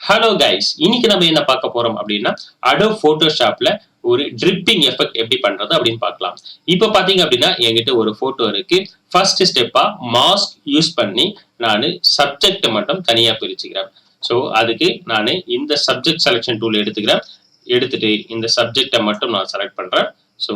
Hello guys, இன்னைக்கு நம்ம என்ன பார்க்க போறோம் அப்படின்னா Adobe Photoshopல ஒரு ட்ரிப்பிங் எஃபெக்ட் எப்படி பண்றது அப்படின்னு பார்க்கலாம். இப்போ பாத்தீங்க அப்படின்னா என்கிட்ட ஒரு போட்டோ இருக்கு. ஃபர்ஸ்ட் ஸ்டெப்பா மாஸ்க் யூஸ் பண்ணி நான் சப்ஜெக்ட் மட்டும் தனியா பிரிச்சுக்கிறேன். ஸோ அதுக்கு நான் இந்த சப்ஜெக்ட் செலக்ஷன் டூல் எடுத்துக்கிறேன். எடுத்துட்டு இந்த சப்ஜெக்டை மட்டும் நான் செலக்ட் பண்றேன். ஸோ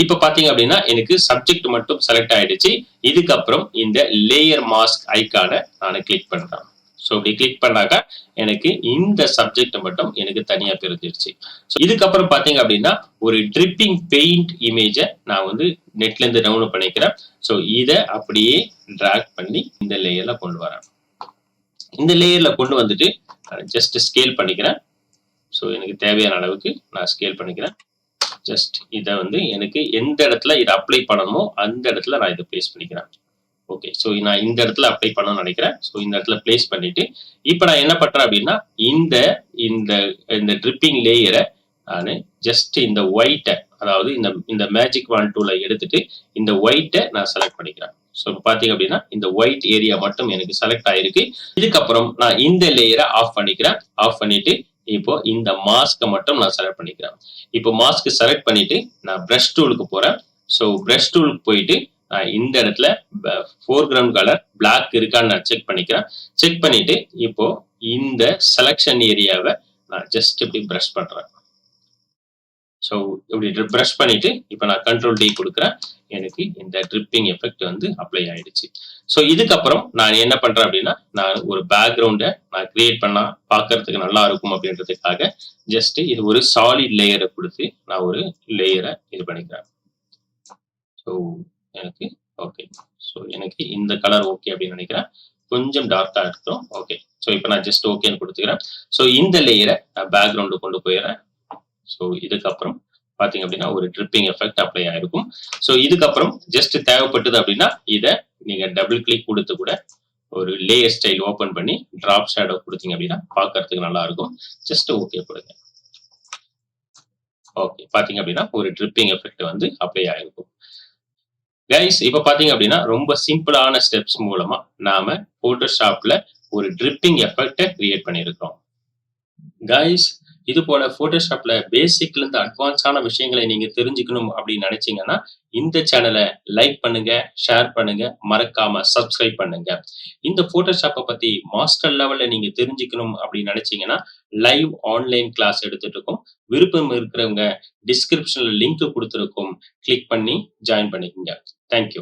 இப்போ பாத்தீங்க அப்படின்னா எனக்கு சப்ஜெக்ட் மட்டும் செலக்ட் ஆயிடுச்சு. இதுக்கப்புறம் இந்த லேயர் மாஸ்க் ஐக்கானை நான் கிளிக் பண்றேன். ஸோ இப்படி கிளிக் பண்ணாக்கா எனக்கு இந்த சப்ஜெக்ட் மட்டும் எனக்கு தனியா பிரிஞ்சிருச்சு. ஸோ இதுக்கப்புறம் பாத்தீங்க அப்படின்னா ஒரு ட்ரிப்பிங் பெயிண்ட் இமேஜை நான் வந்து நெட்ல இருந்து டவுன்லோட் பண்ணிக்கிறேன். ஸோ இதை அப்படியே டிராக் பண்ணி இந்த லேயர்ல கொண்டு வரேன். இந்த லேயர்ல கொண்டு வந்துட்டு ஜஸ்ட் ஸ்கேல் பண்ணிக்கிறேன். ஸோ எனக்கு தேவையான அளவுக்கு நான் ஸ்கேல் பண்ணிக்கிறேன். ஜஸ்ட் இதை வந்து எனக்கு எந்த இடத்துல இதை அப்ளை பண்ணணுமோ அந்த இடத்துல நான் இதை பிளேஸ் பண்ணிக்கிறேன். ஓகே, ஸோ நான் இந்த இடத்துல அப்ளை பண்ணணும்னு நினைக்கிறேன். ஸோ இந்த இடத்துல பிளேஸ் பண்ணிட்டு இப்போ நான் என்ன பண்றேன் அப்படின்னா இந்த இந்த இந்த ட்ரிப்பிங் லேயரை நான் ஜஸ்ட் இந்த ஒயிட்டை, அதாவது இந்த இந்த மேஜிக் வாண்ட் டூலை எடுத்துட்டு இந்த ஒயிட்டை நான் செலக்ட் பண்ணிக்கிறேன். ஸோ பார்த்தீங்க அப்படின்னா இந்த ஒயிட் ஏரியா மட்டும் எனக்கு செலக்ட் ஆயிருக்கு. இதுக்கப்புறம் நான் இந்த லேயரை ஆஃப் பண்ணிக்கிறேன். ஆஃப் பண்ணிட்டு இப்போ இந்த மாஸ்கை மட்டும் நான் செலக்ட் பண்ணிக்கிறேன். இப்போ மாஸ்க் செலக்ட் பண்ணிட்டு நான் பிரஷ் டூலுக்கு போறேன். ஸோ பிரஷ் டூலுக்கு போயிட்டு இந்த இடத்துல ஃபோர்கிரவுண்ட் கலர் பிளாக் இருக்கான்னு நான் செக் பண்ணிக்கிறேன். செக் பண்ணிட்டு இப்போ இந்த செலக்ஷன் ஏரியாவை நான் ஜஸ்ட் இப்படி பிரஷ் பண்றேன். ஸோ இப்படி பிரஷ் பண்ணிட்டு இப்போ நான் கண்ட்ரோல் டி கொடுக்குறேன். எனக்கு இந்த ட்ரிப்பிங் எஃபெக்ட் வந்து அப்ளை ஆயிடுச்சு. ஸோ இதுக்கப்புறம் நான் என்ன பண்றேன் அப்படின்னா நான் ஒரு பேக்ரவுண்டை நான் கிரியேட் பண்ணா பார்க்கறதுக்கு நல்லா இருக்கும் அப்படின்றதுக்காக ஜஸ்ட் இது ஒரு சாலிட் லேயரை கொடுத்து நான் ஒரு லேயரை இது பண்ணிக்கிறேன். ஸோ எனக்கு ஓகே, ஸோ எனக்கு இந்த கலர் ஓகே அப்படின்னு நினைக்கிறேன். கொஞ்சம் டார்க்கா இருக்கட்டும். ஓகே, ஸோ இப்போ நான் ஜஸ்ட் ஓகேன்னு கொடுத்துக்கிறேன். ஸோ இந்த லேயரை நான் பேக்ரவுண்டு கொண்டு போயிடுறேன். ஸோ இதுக்கப்புறம் பார்த்தீங்க அப்படின்னா ஒரு ட்ரிப்பிங் எஃபெக்ட் அப்ளை ஆயிருக்கும். ஸோ இதுக்கப்புறம் ஜஸ்ட் தேவைப்பட்டது அப்படின்னா இதை நீங்க டபுள் கிளிக் கொடுத்து கூட ஒரு லேயர் ஸ்டைல் ஓப்பன் பண்ணி டிராப் ஷேடோ கொடுத்தீங்க அப்படின்னா பார்க்கறதுக்கு நல்லா இருக்கும். ஜஸ்ட் ஓகே கொடுங்க. ஓகே, பார்த்தீங்க அப்படின்னா ஒரு ட்ரிப்பிங் எஃபெக்ட் வந்து அப்ளை ஆயிருக்கும். கைஸ், இப்ப பாத்தீங்க அப்படின்னா ரொம்ப சிம்பிளான ஸ்டெப்ஸ் மூலமா நாம போட்டோஷாப்ல ஒரு ட்ரிப்பிங் எஃபெக்டை கிரியேட் பண்ணியிருக்கோம். கைஸ், இது போல போட்டோஷாப்ல பேசிக்ல இருந்து அட்வான்ஸான விஷயங்களை நீங்க தெரிஞ்சுக்கணும் அப்படின்னு நினைச்சீங்கன்னா இந்த சேனலை லைக் பண்ணுங்க, ஷேர் பண்ணுங்க, மறக்காம சப்ஸ்கிரைப் பண்ணுங்க. இந்த போட்டோஷாப்பை பத்தி மாஸ்டர் லெவல்ல நீங்க தெரிஞ்சுக்கணும் அப்படின்னு நினைச்சீங்கன்னா லைவ் ஆன்லைன் கிளாஸ் எடுத்துட்டு இருக்கோம். விருப்பம் இருக்கிறவங்க டிஸ்கிரிப்ஷன்ல லிங்க் கொடுத்துருக்கோம், கிளிக் பண்ணி ஜாயின் பண்ணிக்கோங்க. தேங்க்யூ.